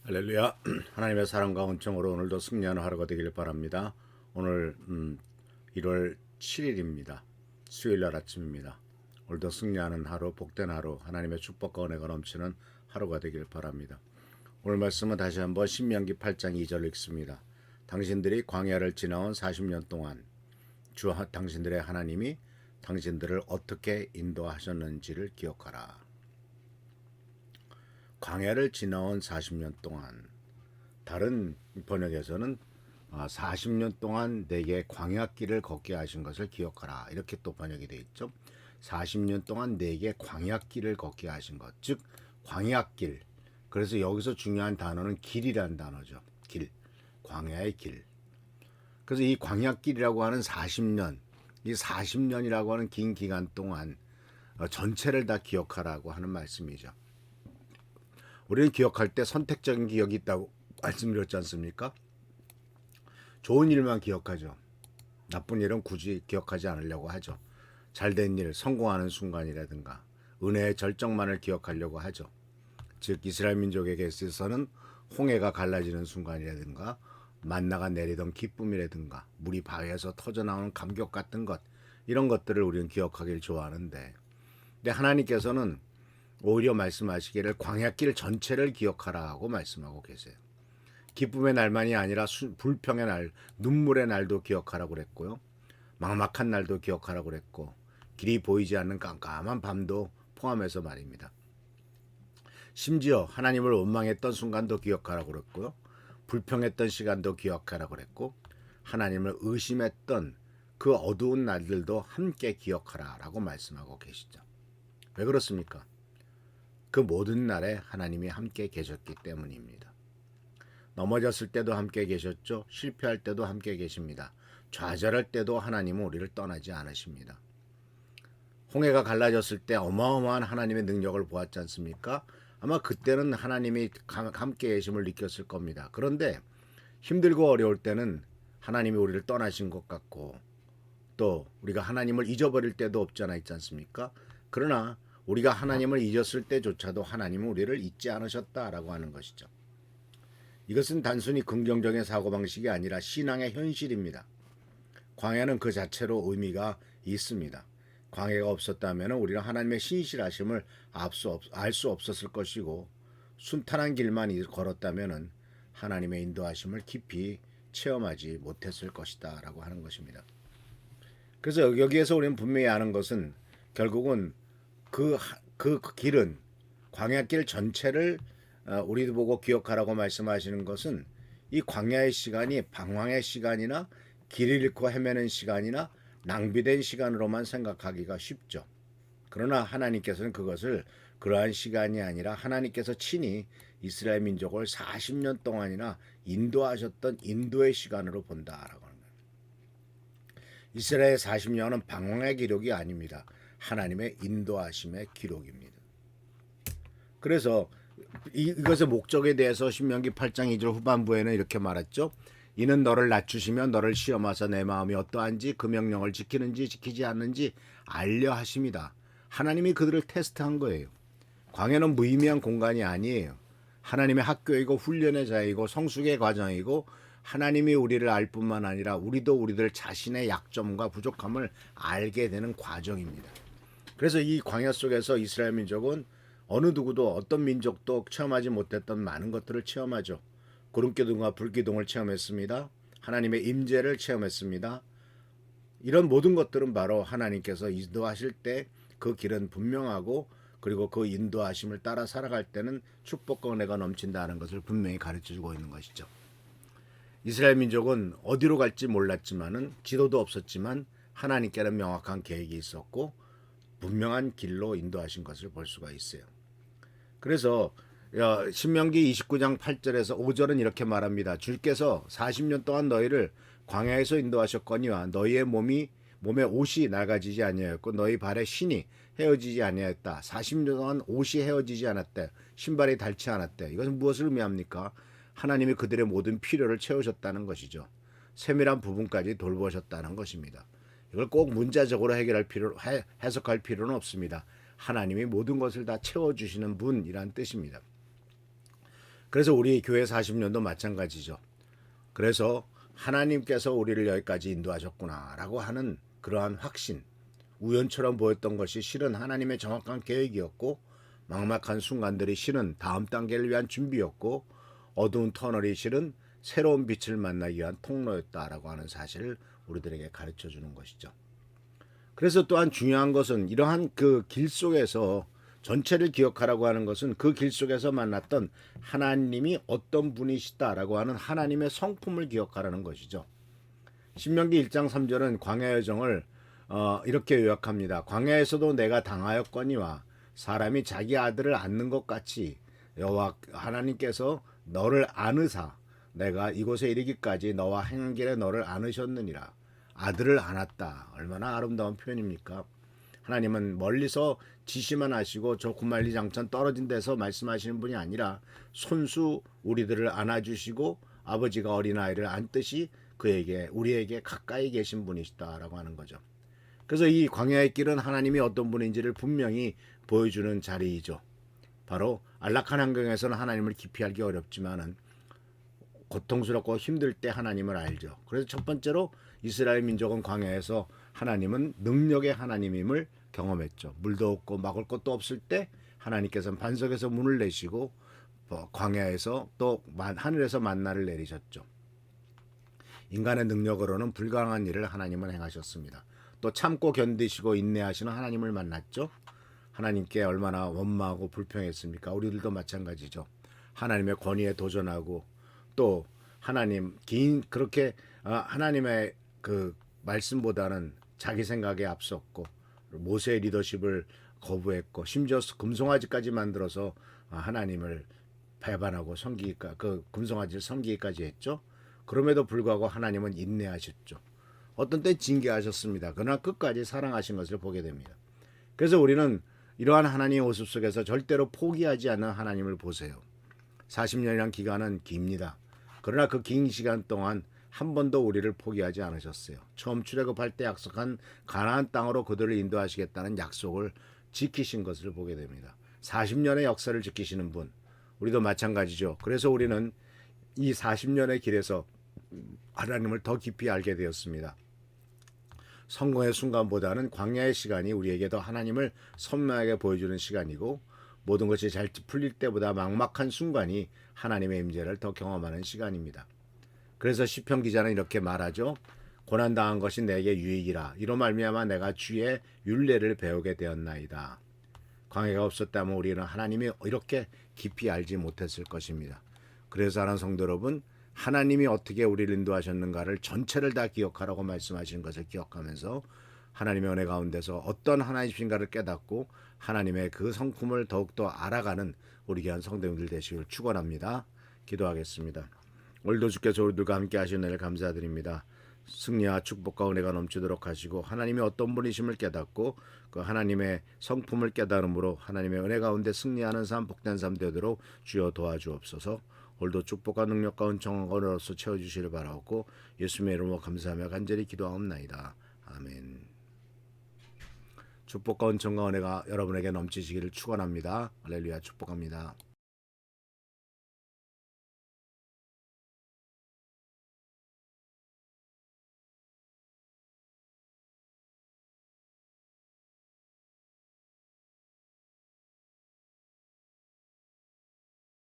할렐루야. 하나님의 사랑과 은총으로 오늘도 승리하는 하루가 되길 바랍니다. 오늘 1월 7일입니다. 수요일 날 아침입니다. 오늘도 승리하는 하루, 복된 하루, 하나님의 축복과 은혜가 넘치는 하루가 되길 바랍니다. 오늘 말씀은 다시 한번 신명기 8장 2절 읽습니다. 당신들이 광야를 지나온 40년 동안 당신들의 하나님이 당신들을 어떻게 인도하셨는지를 기억하라. 광야를 지나온 40년 동안, 다른 번역에서는 40년 동안 내게 광야길을 걷게 하신 것을 기억하라, 이렇게 또 번역이 되어 있죠. 40년 동안 내게 광야길을 걷게 하신 것, 즉 광야길. 그래서 여기서 중요한 단어는 길이란 단어죠. 길, 광야의 길. 그래서 이 광야길이라고 하는 40년, 이 40년이라고 하는 긴 기간 동안 전체를 다 기억하라고 하는 말씀이죠. 우리는 기억할 때 선택적인 기억이 있다고 말씀드렸지 않습니까? 좋은 일만 기억하죠. 나쁜 일은 굳이 기억하지 않으려고 하죠. 잘된 일, 성공하는 순간이라든가 은혜의 절정만을 기억하려고 하죠. 즉 이스라엘 민족에게 있어서는 홍해가 갈라지는 순간이라든가 만나가 내리던 기쁨이라든가 물이 바위에서 터져나오는 감격 같은 것, 이런 것들을 우리는 기억하길 좋아하는데, 근데 하나님께서는 오히려 말씀하시기를 광야길 전체를 기억하라고 말씀하고 계세요. 기쁨의 날만이 아니라 불평의 날, 눈물의 날도 기억하라고 그랬고요. 막막한 날도 기억하라고 그랬고, 길이 보이지 않는 깜깜한 밤도 포함해서 말입니다. 심지어 하나님을 원망했던 순간도 기억하라고 그랬고요. 불평했던 시간도 기억하라고 그랬고, 하나님을 의심했던 그 어두운 날들도 함께 기억하라라고 말씀하고 계시죠. 왜 그렇습니까? 그 모든 날에 하나님이 함께 계셨기 때문입니다. 넘어졌을 때도 함께 계셨죠. 실패할 때도 함께 계십니다. 좌절할 때도 하나님은 우리를 떠나지 않으십니다. 홍해가 갈라졌을 때 어마어마한 하나님의 능력을 보았지 않습니까? 아마 그때는 하나님이 함께 계심을 느꼈을 겁니다. 그런데 힘들고 어려울 때는 하나님이 우리를 떠나신 것 같고, 또 우리가 하나님을 잊어버릴 때도 없잖아 있지 않습니까? 그러나 우리가 하나님을 잊었을 때조차도 하나님은 우리를 잊지 않으셨다라고 하는 것이죠. 이것은 단순히 긍정적인 사고방식이 아니라 신앙의 현실입니다. 광야는 그 자체로 의미가 있습니다. 광야가 없었다면 우리는 하나님의 신실하심을 알 수 없었을 것이고, 순탄한 길만 걸었다면 하나님의 인도하심을 깊이 체험하지 못했을 것이다 라고 하는 것입니다. 그래서 여기에서 우리는 분명히 아는 것은 결국은 그 길은, 광야길 전체를 우리도 보고 기억하라고 말씀하시는 것은 이 광야의 시간이 방황의 시간이나 길을 잃고 헤매는 시간이나 낭비된 시간으로만 생각하기가 쉽죠. 그러나 하나님께서는 그것을 그러한 시간이 아니라 하나님께서 친히 이스라엘 민족을 40년 동안이나 인도하셨던 인도의 시간으로 본다라고 하는 거예요. 이스라엘 40년은 방황의 기록이 아닙니다. 하나님의 인도하심의 기록입니다. 그래서 이것의 목적에 대해서 신명기 8장 2절 후반부에는 이렇게 말했죠. 이는 너를 낮추시며 너를 시험하사 내 마음이 어떠한지 그 명령을 지키는지 지키지 않는지 알려 하십니다. 하나님이 그들을 테스트한 거예요. 광야는 무의미한 공간이 아니에요. 하나님의 학교이고 훈련의 자이고 성숙의 과정이고, 하나님이 우리를 알 뿐만 아니라 우리도 우리들 자신의 약점과 부족함을 알게 되는 과정입니다. 그래서 이 광야 속에서 이스라엘 민족은 어느 누구도 어떤 민족도 체험하지 못했던 많은 것들을 체험하죠. 구름기둥과 불기둥을 체험했습니다. 하나님의 임재를 체험했습니다. 이런 모든 것들은 바로 하나님께서 인도하실 때 그 길은 분명하고, 그리고 그 인도하심을 따라 살아갈 때는 축복과 은혜가 넘친다는 것을 분명히 가르쳐주고 있는 것이죠. 이스라엘 민족은 어디로 갈지 몰랐지만은, 지도도 없었지만 하나님께는 명확한 계획이 있었고 분명한 길로 인도하신 것을 볼 수가 있어요. 그래서 신명기 29장 8절에서 5절은 이렇게 말합니다. 주께서 40년 동안 너희를 광야에서 인도하셨거니와 너희의 몸에 옷이 낡아지지 아니하였고 너희 발에 신이 헤어지지 아니하였다. 40년 동안 옷이 헤어지지 않았대. 신발이 닳지 않았대. 이것은 무엇을 의미합니까? 하나님이 그들의 모든 필요를 채우셨다는 것이죠. 세밀한 부분까지 돌보셨다는 것입니다. 이걸 꼭 문자적으로 해석할 필요는 없습니다. 하나님이 모든 것을 다 채워주시는 분이란 뜻입니다. 그래서 우리 교회 40년도 마찬가지죠. 그래서 하나님께서 우리를 여기까지 인도하셨구나라고 하는 그러한 확신, 우연처럼 보였던 것이 실은 하나님의 정확한 계획이었고, 막막한 순간들이 실은 다음 단계를 위한 준비였고, 어두운 터널이 실은 새로운 빛을 만나기 위한 통로였다라고 하는 사실을 우리들에게 가르쳐 주는 것이죠. 그래서 또한 중요한 것은 이러한 그 길 속에서 전체를 기억하라고 하는 것은 그 길 속에서 만났던 하나님이 어떤 분이시다라고 하는 하나님의 성품을 기억하라는 것이죠. 신명기 1장 3절은 광야 여정을 이렇게 요약합니다. 광야에서도 내가 당하였거니와 사람이 자기 아들을 안는 것 같이 여호와 하나님께서 너를 안으사 내가 이곳에 이르기까지 너와 행한 길에 너를 안으셨느니라. 아들을 안았다. 얼마나 아름다운 표현입니까? 하나님은 멀리서 지시만 하시고 저 구말리장천 떨어진 데서 말씀하시는 분이 아니라 손수 우리들을 안아주시고 아버지가 어린아이를 안듯이 그에게 우리에게 가까이 계신 분이시다라고 하는 거죠. 그래서 이 광야의 길은 하나님이 어떤 분인지를 분명히 보여주는 자리이죠. 바로 안락한 환경에서는 하나님을 깊이 알기 어렵지만은 고통스럽고 힘들 때 하나님을 알죠. 그래서 첫 번째로 이스라엘 민족은 광야에서 하나님은 능력의 하나님임을 경험했죠. 물도 없고 막을 것도 없을 때 하나님께서는 반석에서 문을 내시고 광야에서 또 하늘에서 만나를 내리셨죠. 인간의 능력으로는 불가능한 일을 하나님은 행하셨습니다. 또 참고 견디시고 인내하시는 하나님을 만났죠. 하나님께 얼마나 원망하고 불평했습니까? 우리들도 마찬가지죠. 하나님의 권위에 도전하고 또 하나님 그렇게 하나님의 그 말씀보다는 자기 생각에 앞섰고 모세의 리더십을 거부했고 심지어 금송아지까지 만들어서 하나님을 배반하고 섬기기까 그 금송아지를 섬기기까지 했죠. 그럼에도 불구하고 하나님은 인내하셨죠. 어떤 때 징계하셨습니다. 그러나 끝까지 사랑하신 것을 보게 됩니다. 그래서 우리는 이러한 하나님의 모습 속에서 절대로 포기하지 않는 하나님을 보세요. 40년이란 기간은 깁니다. 그러나 그 긴 시간 동안 한 번도 우리를 포기하지 않으셨어요. 처음 출애굽할 때 약속한 가나안 땅으로 그들을 인도하시겠다는 약속을 지키신 것을 보게 됩니다. 40년의 역사를 지키시는 분, 우리도 마찬가지죠. 그래서 우리는 이 40년의 길에서 하나님을 더 깊이 알게 되었습니다. 성공의 순간보다는 광야의 시간이 우리에게 더 하나님을 선명하게 보여주는 시간이고 모든 것이 잘 풀릴 때보다 막막한 순간이 하나님의 임재를 더 경험하는 시간입니다. 그래서 시편 기자는 이렇게 말하죠. 고난당한 것이 내게 유익이라. 이로 말미암아 내가 주의 율례를 배우게 되었나이다. 광야가 없었다면 우리는 하나님이 이렇게 깊이 알지 못했을 것입니다. 그래서 하는 성도 여러분, 하나님이 어떻게 우리를 인도하셨는가를 전체를 다 기억하라고 말씀하시는 것을 기억하면서 하나님의 은혜 가운데서 어떤 하나님이신가를 깨닫고 하나님의 그 성품을 더욱더 알아가는 우리 귀한 성도님들 되시길 축원합니다. 기도하겠습니다. 오늘도 주께서 우리들과 함께 하신 은혜를 감사드립니다. 승리와 축복과 은혜가 넘치도록 하시고 하나님의 어떤 분이심을 깨닫고 그 하나님의 성품을 깨달음으로 하나님의 은혜 가운데 승리하는 삶, 복된 삶 되도록 주여 도와주옵소서. 오늘도 축복과 능력과 은총과 은혜로서 채워주시길 바라옵고 예수님의 이름으로 감사하며 간절히 기도하옵나이다. 아멘. 축복과 은총과 은혜가 여러분에게 넘치시기를 축원합니다. 할렐루야. 축복합니다.